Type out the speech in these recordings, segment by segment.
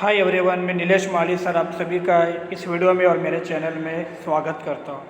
Hi everyone, मैं नीलेश माली sir आप सभी का इस वीडियो में और मेरे चैनल में स्वागत करता हूँ।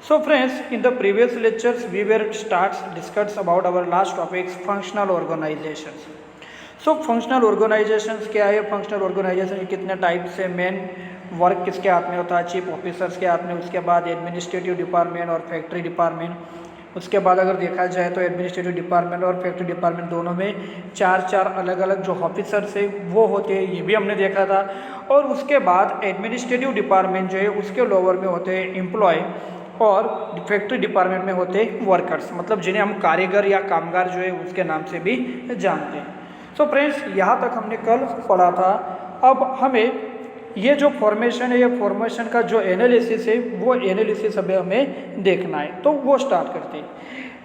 So friends, in the previous lectures we were starts discuss about our last topics functional organisations. So functional organisations क्या है, फंक्शनल ऑर्गेनाइजेशन के कितने टाइप से, मेन वर्क किसके हाथ में होता है, चीफ ऑफिसर्स के हाथ में, उसके बाद एडमिनिस्ट्रेटिव डिपार्टमेंट और फैक्ट्री डिपार्टमेंट। उसके बाद अगर देखा जाए तो एडमिनिस्ट्रेटिव डिपार्टमेंट और फैक्ट्री डिपार्टमेंट दोनों में चार अलग अलग जो ऑफिसर्स है वो होते हैं, ये भी हमने देखा था। और उसके बाद एडमिनिस्ट्रेटिव डिपार्टमेंट जो है उसके लोअर में होते हैं एम्प्लॉय और फैक्ट्री डिपार्टमेंट में होते हैं वर्कर्स, मतलब जिन्हें हम कारीगर या कामगार जो है उसके नाम से भी जानते हैं। सो फ्रेंड्स, यहाँ तक हमने कल पढ़ा था। अब हमें ये जो फॉर्मेशन है, ये फॉर्मेशन का जो एनालिसिस है वो एनालिसिस अभी हमें देखना है, तो वो स्टार्ट करते हैं।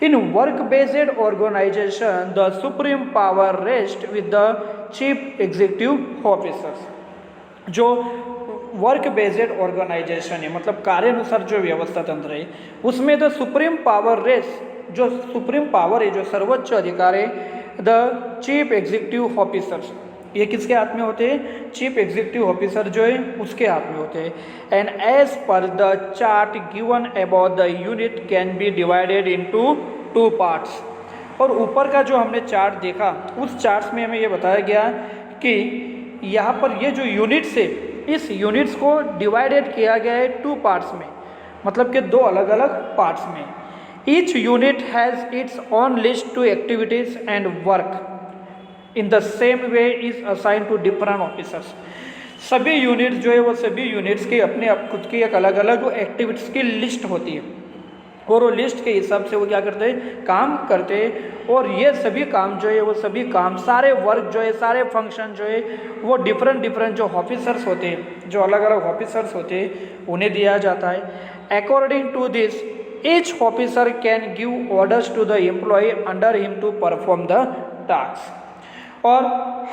In work based organisation the supreme power rest with the chief executive officers. जो वर्क बेस्ड ऑर्गेनाइजेशन है, मतलब कार्यानुसार जो व्यवस्था तंत्र है, उसमें द सुप्रीम पावर रेस्ट, जो सुप्रीम पावर है, जो सर्वोच्च अधिकार है, द चीफ एग्जीक्यूटिव ऑफिसर्स, ये किसके हाथ में होते हैं? चीफ एग्जीक्यूटिव ऑफिसर जो है उसके हाथ में होते हैं। And as per the chart given about the unit can be divided into 2 parts. और ऊपर का जो हमने चार्ट देखा, उस चार्ट में हमें ये बताया गया कि यहाँ पर ये जो यूनिट्स है, इस यूनिट्स को डिवाइडेड किया गया है 2 पार्ट्स में, मतलब कि 2 अलग अलग पार्ट्स में। Each unit has its own list to activities and work in the same way is assign to different officers. सभी यूनिट्स जो है वो सभी यूनिट्स की अपने खुद की एक अलग अलग एक्टिविटीज़ की लिस्ट होती है, और वो लिस्ट के हिसाब से वो क्या करते हैं, काम करते हैं। और ये सभी काम जो है वो सभी काम, सारे वर्क जो है, सारे फंक्शन जो है वो डिफरेंट जो ऑफिसर्स होते हैं, जो अलग अलग ऑफिसर्स होते हैं, उन्हें दिया जाता है। According to this each officer can give orders to the employ under him to perform the task. और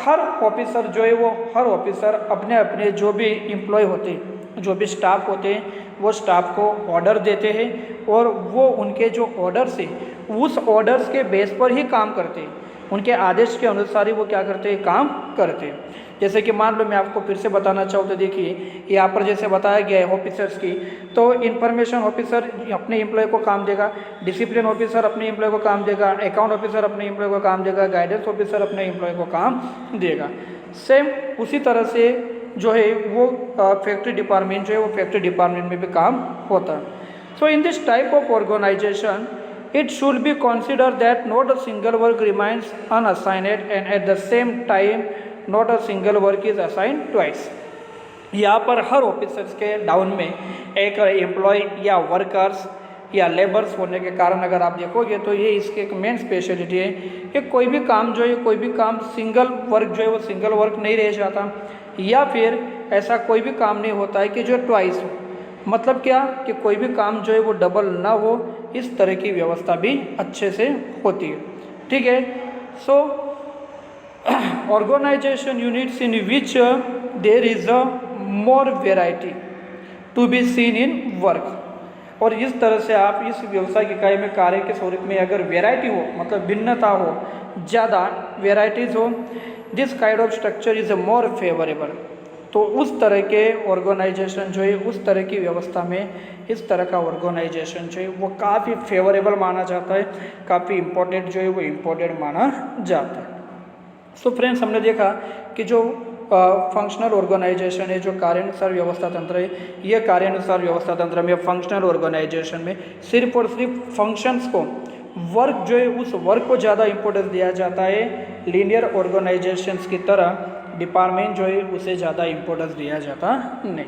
हर ऑफिसर जो है वो हर ऑफिसर अपने अपने जो भी एम्प्लॉय होते हैं, जो भी स्टाफ होते हैं, वो स्टाफ को ऑर्डर देते हैं, और वो उनके जो ऑर्डर्स हैं उस ऑर्डर्स के बेस पर ही काम करते हैं, उनके आदेश के अनुसार ही वो क्या करते हैं, काम करते हैं। जैसे कि मान लो मैं आपको फिर से बताना चाहूँ तो देखिए, यहाँ पर जैसे बताया गया है ऑफिसर्स की, तो इंफॉर्मेशन ऑफिसर अपने एम्प्लॉय को काम देगा, डिसिप्लिन ऑफिसर अपने एम्प्लॉय को काम देगा, अकाउंट ऑफिसर अपने एम्प्लॉय को काम देगा, गाइडेंस ऑफिसर अपने एम्प्लॉय को काम देगा। सेम उसी तरह से जो है वो फैक्ट्री डिपार्टमेंट जो है वो फैक्ट्री डिपार्टमेंट में भी काम होता है। So in this type of organisation it should be considered that not a single work remains unassigned and at the same time not a single work is assigned twice। यहाँ पर हर officers के down में एक employ या workers या labours होने के कारण अगर आप देखोगे तो ये इसके एक मेन स्पेशलिटी है कि कोई भी काम जो है, कोई भी काम सिंगल वर्क जो है वो सिंगल वर्क नहीं रह जाता, या फिर ऐसा कोई भी काम नहीं होता है कि जो ट्वाइस हो। मतलब क्या कि कोई भी काम जो है वो डबल ना हो, इस तरह की व्यवस्था भी अच्छे से होती है। ठीक है। So organization units in which there is a more variety to be seen in work. और इस तरह से आप इस व्यवसायिक इकाई में कार्य के स्वरूप में अगर वेराइटी हो, मतलब भिन्नता हो, ज़्यादा वेराइटीज हो, this kind of structure is a more favourable. तो उस तरह के ऑर्गेनाइजेशन जो है, उस तरह की व्यवस्था में इस तरह का ऑर्गेनाइजेशन जो है वो काफ़ी फेवरेबल माना जाता है, काफ़ी इम्पोर्टेंट जो है वो इम्पोर्टेंट माना जाता है। सो फ्रेंड्स, हमने देखा कि जो फंक्शनल ऑर्गेनाइजेशन है, जो कार्यानुसार व्यवस्था तंत्र है, ये कार्यानुसार व्यवस्था तंत्र में फंक्शनल ऑर्गेनाइजेशन में सिर्फ और सिर्फ फंक्शंस को, वर्क जो है उस वर्क को ज़्यादा इम्पोर्टेंस दिया जाता है। लीनियर ऑर्गेनाइजेशंस की तरह डिपार्टमेंट जो है उसे ज़्यादा इम्पोर्टेंस दिया जाता नहीं।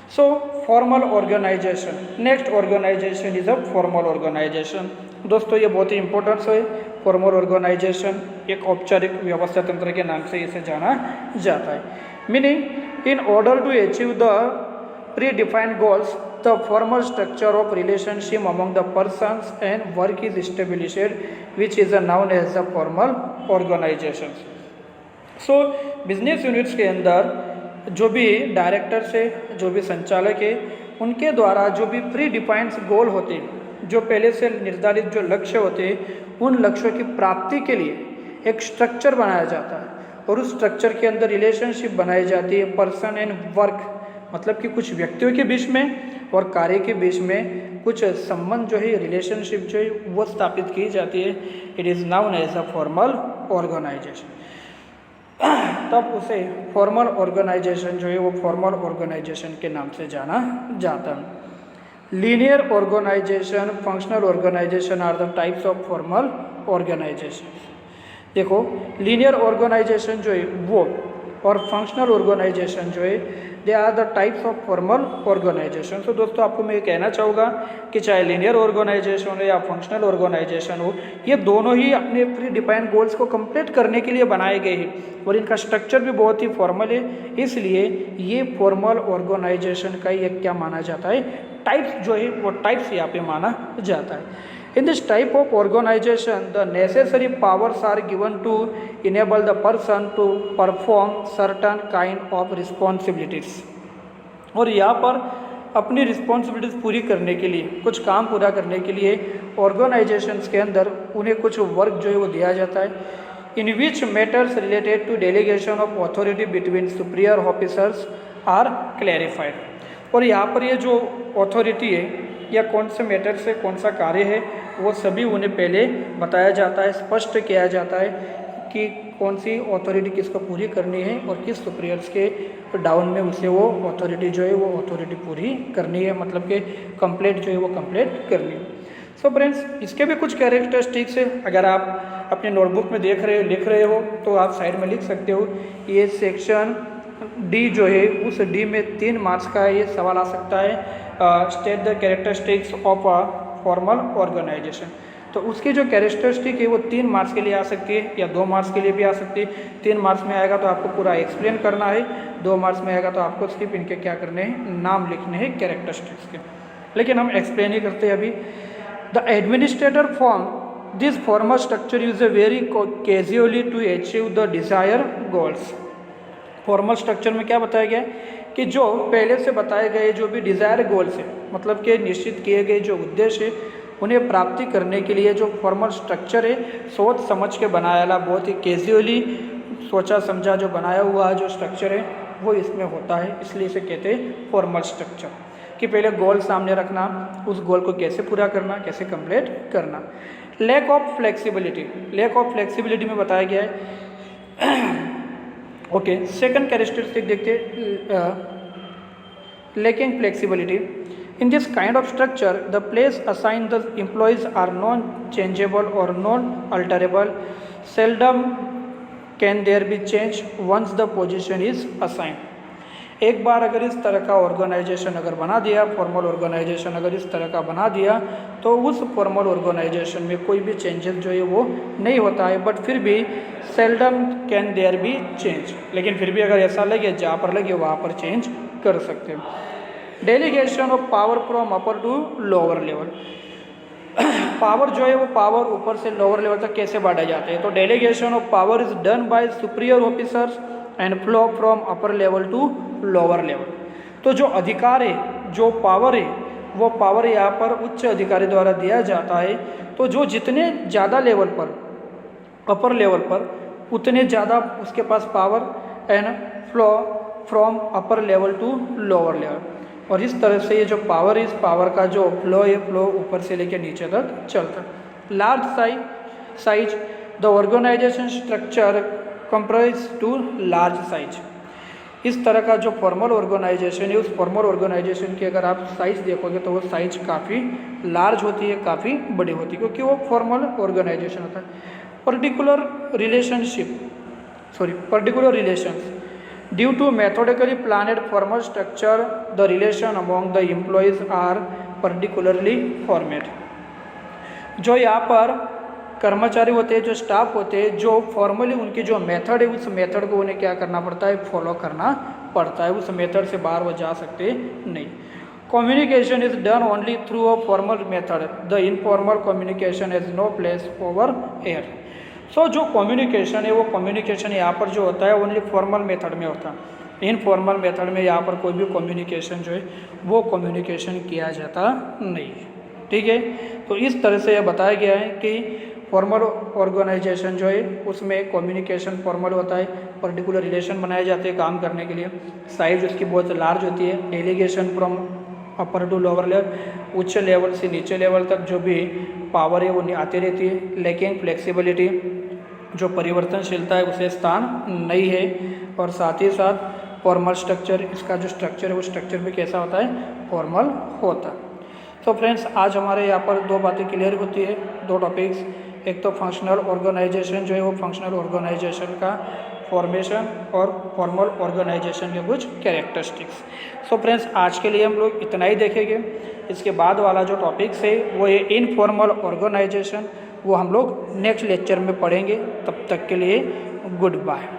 So formal organization, next organization is a formal organization. दोस्तों, ये बहुत ही इंपॉर्टेंट है। फॉर्मल ऑर्गेनाइजेशन एक औपचारिक व्यवस्था तंत्र के नाम से इसे जाना जाता है। Meaning, in order to achieve the predefined goals the formal structure of relationship among the persons and work is established which is known as the formal organisation. So business units के अंदर जो भी directors है, जो भी संचालक है, उनके द्वारा जो भी प्री डिफाइंड गोल होते हैं, जो पहले से निर्धारित जो लक्ष्य होते हैं, उन लक्ष्यों की प्राप्ति के लिए एक स्ट्रक्चर बनाया जाता है, और उस स्ट्रक्चर के अंदर रिलेशनशिप बनाई जाती है पर्सन एंड वर्क, मतलब कि कुछ व्यक्तियों के बीच में और कार्य के बीच में कुछ संबंध जो है, रिलेशनशिप जो है वो स्थापित की जाती है। It is known as a formal organisation. तब उसे फॉर्मल ऑर्गेनाइजेशन जो है वो फॉर्मल ऑर्गेनाइजेशन के नाम से जाना जाता है। Linear organisation, functional organisation are the types of formal organisation. देखो, लीनियर ऑर्गेनाइजेशन जो है वो और फंक्शनल ऑर्गेनाइजेशन जो है, they are the types of formal organisation. तो दोस्तों आपको मैं ये कहना चाहूँगा कि चाहे लीनियर ऑर्गेनाइजेशन हो या फंक्शनल ऑर्गेनाइजेशन हो, ये दोनों ही अपने प्री डिफाइंड गोल्स को कंप्लीट करने के लिए बनाए गए हैं और इनका स्ट्रक्चर भी बहुत ही फॉर्मल है। इसलिए ये फॉर्मल ऑर्गेनाइजेशन का एक क्या माना जाता है, टाइप्स जो है वो टाइप्स यहाँ पे माना जाता है। In this type of organization, the necessary powers are given to enable the person to perform certain kind of responsibilities। और यहाँ पर अपनी रिस्पॉन्सिबिलिटीज़ पूरी करने के लिए, कुछ काम पूरा करने के लिए ऑर्गेनाइजेशंस के अंदर उन्हें कुछ वर्क जो है वो दिया जाता है। In which matters related to delegation of authority between superior officers are clarified. और यहाँ पर ये जो अथॉरिटी है या कौन से मैटर से कौन सा कार्य है वो सभी उन्हें पहले बताया जाता है, स्पष्ट किया जाता है कि कौन सी अथॉरिटी किसको पूरी करनी है और किस सुपीरियर्स के डाउन में उसे वो अथॉरिटी जो है वो अथॉरिटी पूरी करनी है, मतलब कि कंप्लीट जो है वो कंप्लीट करनी है। सो फ्रेंड्स, इसके भी कुछ कैरेक्टरिस्टिक्स है। अगर आप अपने नोटबुक में देख रहे हो, लिख रहे हो, तो आप साइड में लिख सकते हो। ये सेक्शन डी जो है उस डी में 3 मार्क्स का ये सवाल आ सकता है, state the characteristics of a formal organisation. तो उसकी जो कैरेक्टरिस्टिक है वो 3 मार्क्स के लिए आ सकती है या 2 मार्क्स के लिए भी आ सकती है। 3 मार्क्स में आएगा तो आपको पूरा एक्सप्लेन करना है, 2 मार्क्स में आएगा तो आपको सिर्फ इनके क्या करने हैं, नाम लिखने हैं कैरेक्टरिस्टिक्स के। लेकिन हम एक्सप्लेन ही करते हैं अभी। The administrator form this formal structure use a very casually to achieve the desire goals. Formal structure में क्या बताया गया है कि जो पहले से बताए गए जो भी डिज़ायर गोल्स है, मतलब कि निश्चित किए गए जो उद्देश्य है, उन्हें प्राप्ति करने के लिए जो फॉर्मल स्ट्रक्चर है सोच समझ के बनाया वाला, बहुत ही कैजुअली सोचा समझा जो बनाया हुआ जो स्ट्रक्चर है वो इसमें होता है। इसलिए इसे कहते हैं फॉर्मल स्ट्रक्चर, कि पहले गोल सामने रखना, उस गोल को कैसे पूरा करना, कैसे कंप्लीट करना। Lack of flexibility, lack of flexibility में बताया गया है। ओके, सेकंड कैरेक्टरिस्टिक देखते, lacking flexibility. In this kind of structure, the place assigned the employees are non-changeable or non-alterable. Seldom can there be change once the position is assigned. एक बार अगर इस तरह का ऑर्गेनाइजेशन अगर बना दिया, फॉर्मल ऑर्गेनाइजेशन अगर इस तरह का बना दिया, तो उस फॉर्मल ऑर्गेनाइजेशन में कोई भी चेंजेस जो है वो नहीं होता है। बट फिर भी seldom can there be change, लेकिन फिर भी अगर ऐसा लगे, जहाँ पर लगे वहाँ पर चेंज कर सकते हैं। Delegation of power from upper two lower level. Power जो है वो पावर ऊपर से लोअर लेवल तक कैसे बांटे जाते हैं, तो delegation of power is done by superior officers and flow from upper level to lower level. तो जो अधिकार है, जो पावर है, वो पावर यहाँ पर उच्च अधिकारी द्वारा दिया जाता है। तो जो जितने ज़्यादा लेवल पर, अपर लेवल पर, उतने ज़्यादा उसके पास power and flow from upper level to lower level. और इस तरह से ये जो पावर, इस पावर का जो फ्लो है, फ्लो ऊपर से लेकर नीचे तक चलता है। Large size, the organisation structure comprise to large size. इस तरह का जो फॉर्मल ऑर्गेनाइजेशन है, उस फॉर्मल ऑर्गेनाइजेशन की अगर आप साइज देखोगे तो वो साइज काफ़ी लार्ज होती है, काफ़ी बड़ी होती है, क्योंकि वो फॉर्मल ऑर्गेनाइजेशन होता है। Particular relations due to methodically planned formal structure, the relation among the employees are particularly formed। जो यहाँ पर कर्मचारी होते हैं, जो स्टाफ होते हैं, जो फॉर्मली उनकी जो मेथड है, उस मेथड को उन्हें क्या करना पड़ता है, फॉलो करना पड़ता है। उस मेथड से बाहर वो जा सकते नहीं। Communication is done only through a formal method, the informal communication has no place over air. So जो कम्युनिकेशन है, वो कम्युनिकेशन यहाँ पर जो होता है ओनली फॉर्मल मेथड में होता है। इनफॉर्मल मेथड में यहाँ पर कोई भी कम्युनिकेशन जो है वो कम्युनिकेशन किया जाता नहीं। ठीक है, तो इस तरह से यह बताया गया है कि फॉर्मल ऑर्गेनाइजेशन जो है उसमें कम्युनिकेशन फॉर्मल होता है, पर्टिकुलर रिलेशन बनाए जाते हैं काम करने के लिए, साइज उसकी बहुत लार्ज होती है, delegation from upper two lower level, उच्च लेवल से नीचे लेवल तक जो भी पावर है वो आती रहती है, लेकिन फ्लेक्सिबिलिटी जो परिवर्तनशीलता है उसे स्थान नहीं है, और साथ ही साथ फॉर्मल स्ट्रक्चर, इसका जो स्ट्रक्चर है वो स्ट्रक्चर भी कैसा होता है, फॉर्मल होता है। तो फ्रेंड्स आज हमारे यहाँ पर दो बातें क्लियर होती है, दो टॉपिक्स, एक तो फंक्शनल ऑर्गेनाइजेशन जो है वो फंक्शनल ऑर्गेनाइजेशन का फॉर्मेशन और फॉर्मल ऑर्गेनाइजेशन के कुछ कैरेक्टरिस्टिक्स। सो फ्रेंड्स आज के लिए हम लोग इतना ही देखेंगे। इसके बाद वाला जो टॉपिक्स है वो है इनफॉर्मल ऑर्गेनाइजेशन, वो हम लोग नेक्स्ट लेक्चर में पढ़ेंगे। तब तक के लिए गुड बाय।